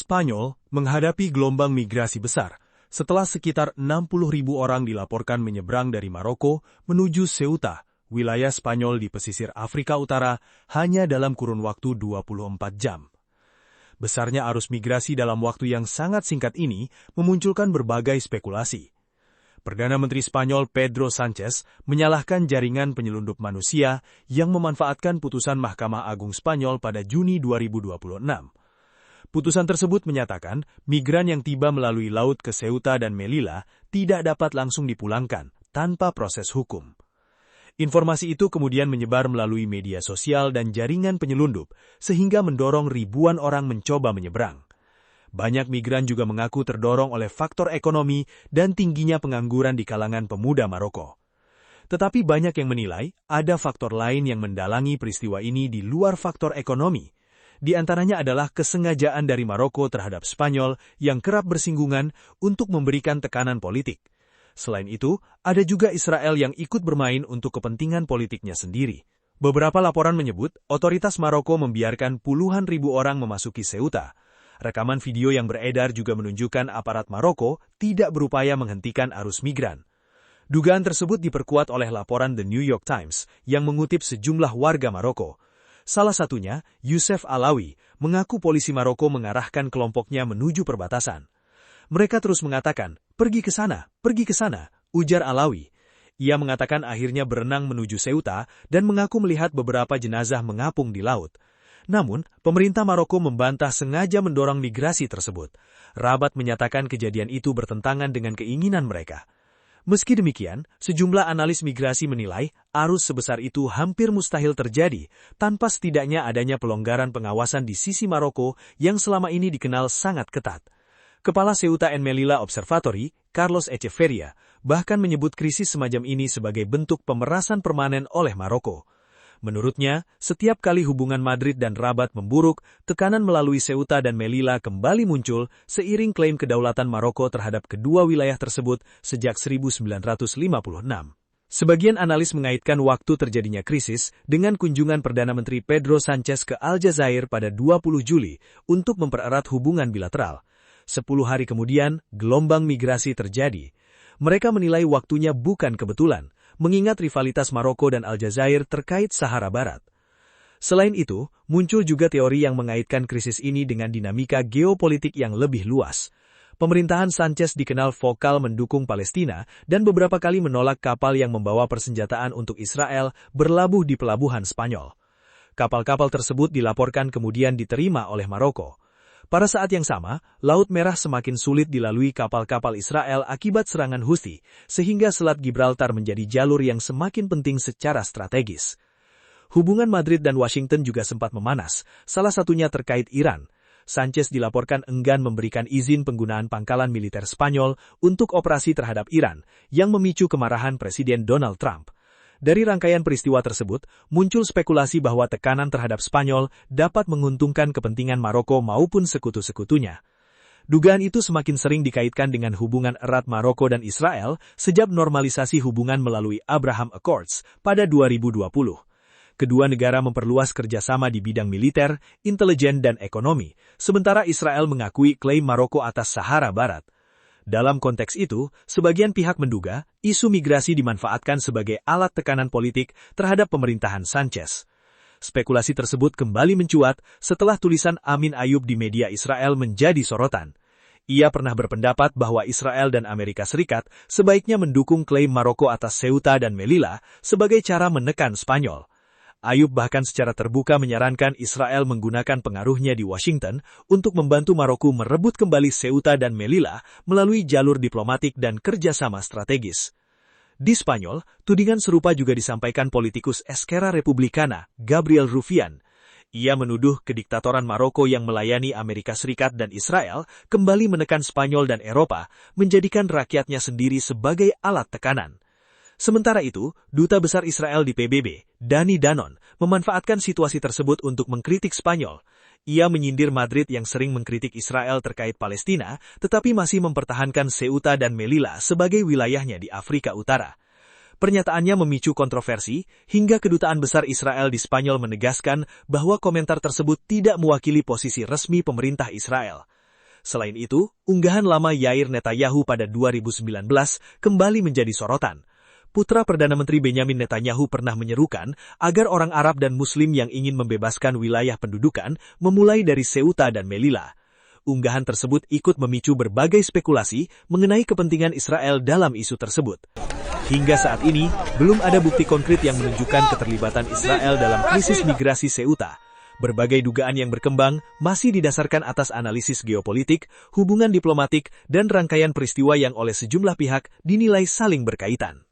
Spanyol menghadapi gelombang migrasi besar setelah sekitar 60.000 orang dilaporkan menyeberang dari Maroko menuju Ceuta, wilayah Spanyol di pesisir Afrika Utara, hanya dalam kurun waktu 24 jam. Besarnya arus migrasi dalam waktu yang sangat singkat ini memunculkan berbagai spekulasi. Perdana Menteri Spanyol Pedro Sánchez menyalahkan jaringan penyelundup manusia yang memanfaatkan putusan Mahkamah Agung Spanyol pada Juni 2026. Putusan tersebut menyatakan migran yang tiba melalui laut ke Ceuta dan Melilla tidak dapat langsung dipulangkan tanpa proses hukum. Informasi itu kemudian menyebar melalui media sosial dan jaringan penyelundup, sehingga mendorong ribuan orang mencoba menyeberang. Banyak migran juga mengaku terdorong oleh faktor ekonomi dan tingginya pengangguran di kalangan pemuda Maroko. Tetapi banyak yang menilai ada faktor lain yang mendalangi peristiwa ini di luar faktor ekonomi. Di antaranya adalah kesengajaan dari Maroko terhadap Spanyol yang kerap bersinggungan untuk memberikan tekanan politik. Selain itu, ada juga Israel yang ikut bermain untuk kepentingan politiknya sendiri. Beberapa laporan menyebut otoritas Maroko membiarkan puluhan ribu orang memasuki Ceuta. Rekaman video yang beredar juga menunjukkan aparat Maroko tidak berupaya menghentikan arus migran. Dugaan tersebut diperkuat oleh laporan The New York Times yang mengutip sejumlah warga Maroko. Salah satunya, Youssef Alawi, mengaku polisi Maroko mengarahkan kelompoknya menuju perbatasan. Mereka terus mengatakan, pergi ke sana, ujar Alawi. Ia mengatakan akhirnya berenang menuju Ceuta dan mengaku melihat beberapa jenazah mengapung di laut. Namun, pemerintah Maroko membantah sengaja mendorong migrasi tersebut. Rabat menyatakan kejadian itu bertentangan dengan keinginan mereka. Meski demikian, sejumlah analis migrasi menilai arus sebesar itu hampir mustahil terjadi tanpa setidaknya adanya pelonggaran pengawasan di sisi Maroko yang selama ini dikenal sangat ketat. Kepala Ceuta and Melilla Observatory, Carlos Echeverria, bahkan menyebut krisis semacam ini sebagai bentuk pemerasan permanen oleh Maroko. Menurutnya, setiap kali hubungan Madrid dan Rabat memburuk, tekanan melalui Ceuta dan Melilla kembali muncul seiring klaim kedaulatan Maroko terhadap kedua wilayah tersebut sejak 1956. Sebagian analis mengaitkan waktu terjadinya krisis dengan kunjungan Perdana Menteri Pedro Sánchez ke Aljazair pada 20 Juli untuk mempererat hubungan bilateral. 10 hari kemudian, gelombang migrasi terjadi. Mereka menilai waktunya bukan kebetulan, mengingat rivalitas Maroko dan Aljazair terkait Sahara Barat. Selain itu, muncul juga teori yang mengaitkan krisis ini dengan dinamika geopolitik yang lebih luas. Pemerintahan Sánchez dikenal vokal mendukung Palestina dan beberapa kali menolak kapal yang membawa persenjataan untuk Israel berlabuh di pelabuhan Spanyol. Kapal-kapal tersebut dilaporkan kemudian diterima oleh Maroko. Pada saat yang sama, Laut Merah semakin sulit dilalui kapal-kapal Israel akibat serangan Houthi, sehingga Selat Gibraltar menjadi jalur yang semakin penting secara strategis. Hubungan Madrid dan Washington juga sempat memanas, salah satunya terkait Iran. Sánchez dilaporkan enggan memberikan izin penggunaan pangkalan militer Spanyol untuk operasi terhadap Iran, yang memicu kemarahan Presiden Donald Trump. Dari rangkaian peristiwa tersebut, muncul spekulasi bahwa tekanan terhadap Spanyol dapat menguntungkan kepentingan Maroko maupun sekutu-sekutunya. Dugaan itu semakin sering dikaitkan dengan hubungan erat Maroko dan Israel sejak normalisasi hubungan melalui Abraham Accords pada 2020. Kedua negara memperluas kerjasama di bidang militer, intelijen, dan ekonomi, sementara Israel mengakui klaim Maroko atas Sahara Barat. Dalam konteks itu, sebagian pihak menduga isu migrasi dimanfaatkan sebagai alat tekanan politik terhadap pemerintahan Sánchez. Spekulasi tersebut kembali mencuat setelah tulisan Amin Ayoub di media Israel menjadi sorotan. Ia pernah berpendapat bahwa Israel dan Amerika Serikat sebaiknya mendukung klaim Maroko atas Ceuta dan Melilla sebagai cara menekan Spanyol. Ayoub bahkan secara terbuka menyarankan Israel menggunakan pengaruhnya di Washington untuk membantu Maroko merebut kembali Ceuta dan Melilla melalui jalur diplomatik dan kerjasama strategis. Di Spanyol, tudingan serupa juga disampaikan politikus Esquerra Republicana, Gabriel Rufián. Ia menuduh kediktatoran Maroko yang melayani Amerika Serikat dan Israel kembali menekan Spanyol dan Eropa, menjadikan rakyatnya sendiri sebagai alat tekanan. Sementara itu, Duta Besar Israel di PBB, Dani Danon, memanfaatkan situasi tersebut untuk mengkritik Spanyol. Ia menyindir Madrid yang sering mengkritik Israel terkait Palestina, tetapi masih mempertahankan Ceuta dan Melilla sebagai wilayahnya di Afrika Utara. Pernyataannya memicu kontroversi, hingga Kedutaan Besar Israel di Spanyol menegaskan bahwa komentar tersebut tidak mewakili posisi resmi pemerintah Israel. Selain itu, unggahan lama Yair Netanyahu pada 2019 kembali menjadi sorotan. Putra Perdana Menteri Benyamin Netanyahu pernah menyerukan agar orang Arab dan Muslim yang ingin membebaskan wilayah pendudukan memulai dari Ceuta dan Melilla. Unggahan tersebut ikut memicu berbagai spekulasi mengenai kepentingan Israel dalam isu tersebut. Hingga saat ini, belum ada bukti konkret yang menunjukkan keterlibatan Israel dalam krisis migrasi Ceuta. Berbagai dugaan yang berkembang masih didasarkan atas analisis geopolitik, hubungan diplomatik, dan rangkaian peristiwa yang oleh sejumlah pihak dinilai saling berkaitan.